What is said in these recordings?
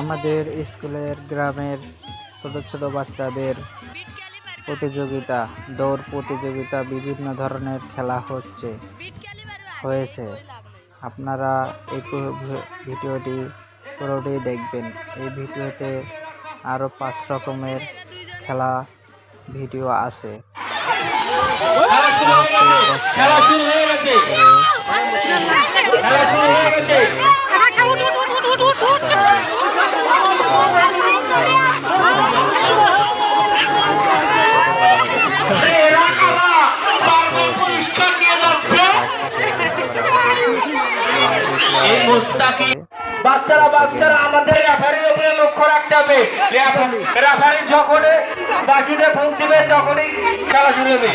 আমাদের স্কুলের গ্রামের ছোট ছোট বাচ্চাদের প্রতিযোগিতা, দৌড় প্রতিযোগিতা, বিভিন্ন ধরনের খেলা হয়েছে। আপনারা এই ভিডিওটি পুরোটি দেখবেন। এই ভিডিওতে আরও 5 রকমের খেলা ভিডিও আছে। বাচ্চারা আমাদের রেফারির উপরে লক্ষ্য রাখতে হবে। রেফারি যখনই বাকিতে ফোন দিবে তখনই খেলা শুরু হবে।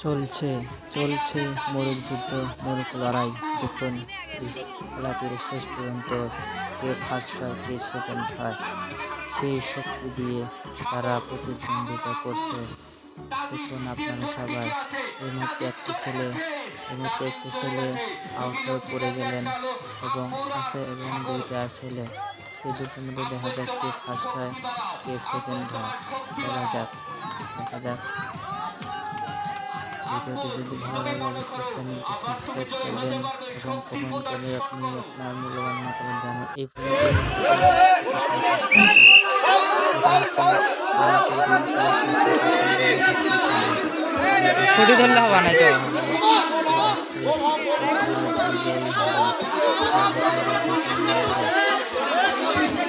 চলছে মোরগ যুদ্ধ, মোরগ লড়াই। দেখুন খেলাটির শেষ পর্যন্ত কে ফার্স্ট হয়, কে সেকেন্ড হয়, সেই শক্তি দিয়ে তারা প্রতিদ্বন্দ্বিতা করছে। দেখুন আপনারা সবাই। এই মুহূর্তে একটি ছেলে আউট হয়ে পড়ে গেলেন এবং দুইটা ছেলে, সেই দুটোর মধ্যে দেখা যাক কে ফার্স্ট হয়, কে সেকেন্ড হয়। দেখা যাক। ভিডিওটি যদি ভালো লাগে অবশ্যই চ্যানেলটি সাবস্ক্রাইব করবেন এবং কমেন্ট করে আপনি আপনার মূল্যবান মতামত জানান। এই ছুটি ধরলে হবে না,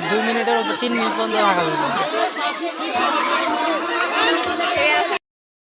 2 মিনিটের উপর 3 মিনিট পর্যন্ত রাখা যাবে।